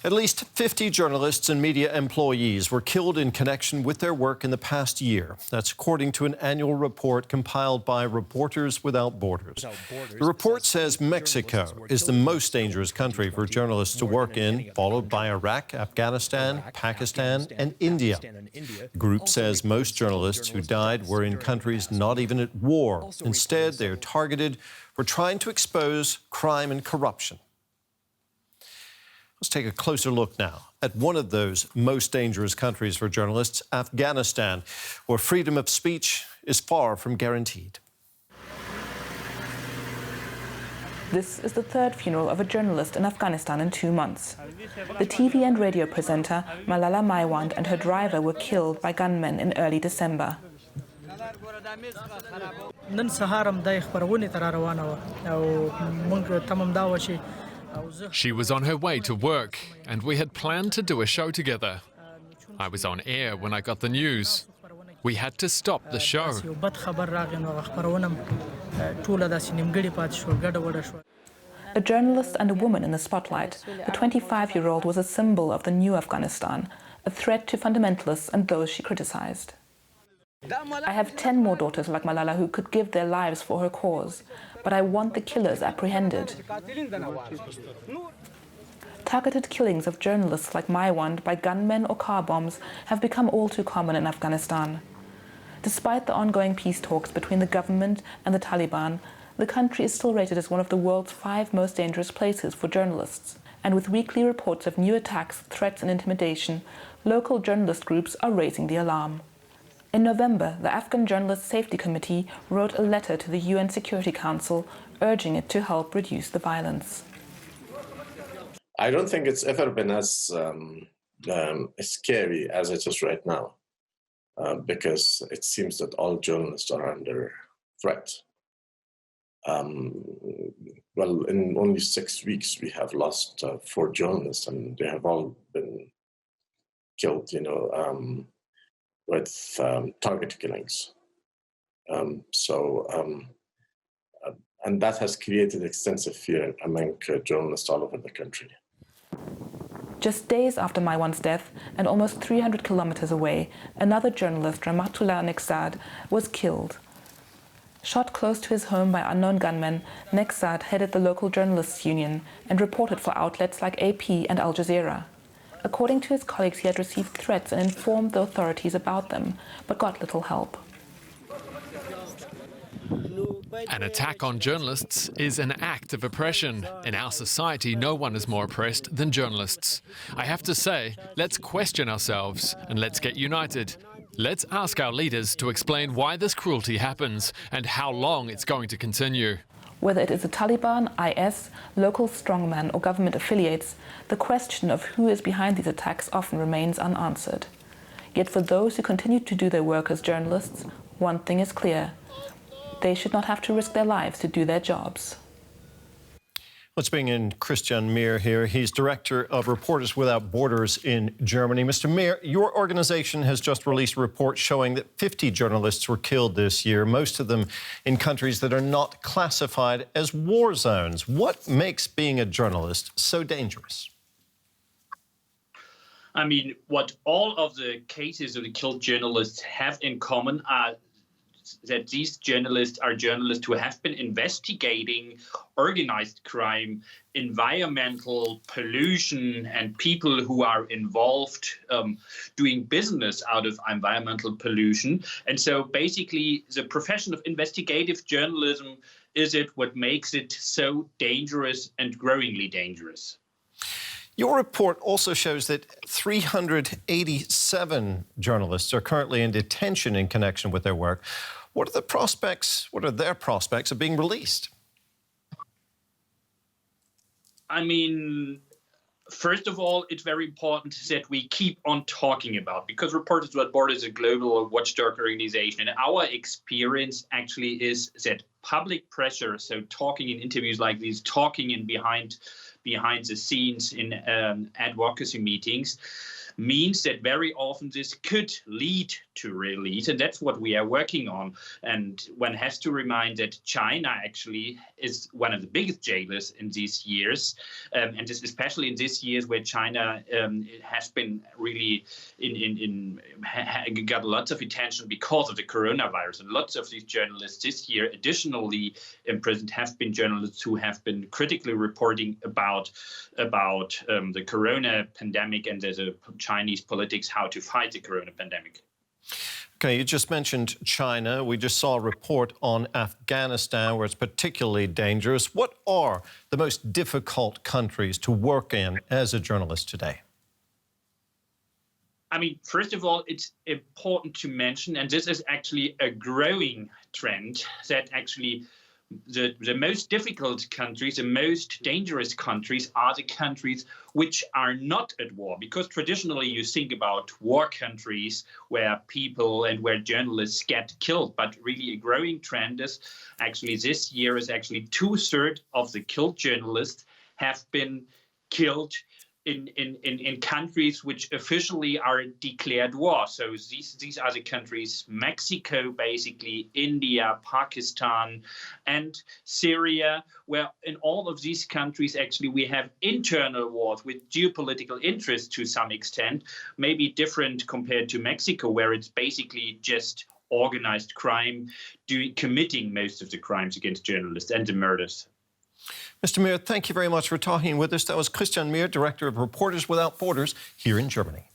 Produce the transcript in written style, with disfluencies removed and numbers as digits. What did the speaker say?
At least 50 journalists and media employees were killed in connection with their work in the past year. That's according to an annual report compiled by Reporters Without Borders. The report says Mexico is the most dangerous country for journalists to work in, followed by Iraq, Afghanistan, Pakistan, and India. The group says most journalists who died were in countries not even at war. Instead, they're targeted for trying to expose crime and corruption. Let's take a closer look now at one of those most dangerous countries for journalists, Afghanistan, where freedom of speech is far from guaranteed. This is the third funeral of a journalist in Afghanistan in 2 months. The TV and radio presenter Malala Maiwand and her driver were killed by gunmen in early December. She was on her way to work, and we had planned to do a show together. I was on air when I got the news. We had to stop the show. A journalist and a woman in the spotlight, the 25-year-old was a symbol of the new Afghanistan, a threat to fundamentalists and those she criticized. I have 10 more daughters like Malala who could give their lives for her cause, but I want the killers apprehended. Targeted killings of journalists like Maiwand by gunmen or car bombs have become all too common in Afghanistan. Despite the ongoing peace talks between the government and the Taliban, the country is still rated as one of the world's 5 most dangerous places for journalists. And with weekly reports of new attacks, threats and intimidation, local journalist groups are raising the alarm. In November, the Afghan Journalist Safety Committee wrote a letter to the UN Security Council urging it to help reduce the violence. I don't think it's ever been as scary as it is right now, because it seems that all journalists are under threat. Well, in only 6 weeks, we have lost 4 journalists, and they have all been killed, with target killings. And that has created extensive fear among journalists all over the country. Just days after Maiwand's death, and almost 300 kilometers away, another journalist, Rahmatullah Neksad, was killed. Shot close to his home by unknown gunmen, Neksad headed the local journalists' union and reported for outlets like AP and Al Jazeera. According to his colleagues, he had received threats and informed the authorities about them, but got little help. An attack on journalists is an act of oppression. In our society, no one is more oppressed than journalists. I have to say, let's question ourselves and let's get united. Let's ask our leaders to explain why this cruelty happens and how long it's going to continue. Whether it is the Taliban, IS, local strongmen or government affiliates, the question of who is behind these attacks often remains unanswered. Yet for those who continue to do their work as journalists, one thing is clear. They should not have to risk their lives to do their jobs. Let's bring in Christian Mihr here. He's director of Reporters Without Borders in Germany. Mr. Mihr, your organization has just released a report showing that 50 journalists were killed this year, most of them in countries that are not classified as war zones. What makes being a journalist so dangerous? I mean, what all of the cases of the killed journalists have in common are that these journalists are journalists who have been investigating organized crime, environmental pollution, and people who are involved doing business out of environmental pollution. And so basically the profession of investigative journalism is what makes it so dangerous and growingly dangerous. Your report also shows that 387 journalists are currently in detention in connection with their work. What are their prospects of being released? I mean, first of all, it's very important that we keep on talking about, because Reporters Without Borders is a global watchdog organization, and our experience actually is that public pressure, so talking in interviews like these, talking in behind behind the scenes in advocacy meetings, means that very often this could lead to release, and that's what we are working on. And one has to remind that China actually is one of the biggest jailers in these years, and this, especially in these years where China has been really got lots of attention because of the coronavirus, and lots of these journalists this year additionally imprisoned have been journalists who have been critically reporting about the corona pandemic and the Chinese politics, how to fight the corona pandemic. Okay, you just mentioned China. We just saw a report on Afghanistan where it's particularly dangerous. What are the most difficult countries to work in as a journalist today? I mean, first of all, it's important to mention, and this is actually a growing trend, that actually the most difficult countries, the most dangerous countries are the countries which are not at war. Because traditionally you think about war countries where people and where journalists get killed. But really a growing trend is actually this year is actually 2/3 of the killed journalists have been killed in countries which officially are declared war. So these are the countries: Mexico, basically, India, Pakistan, and Syria, where in all of these countries actually we have internal wars with geopolitical interests to some extent, maybe different compared to Mexico, where it's basically just organized crime committing most of the crimes against journalists and the murders. Mr. Mihr, thank you very much for talking with us. That was Mihr, Director of Reporters Without Borders here in Germany.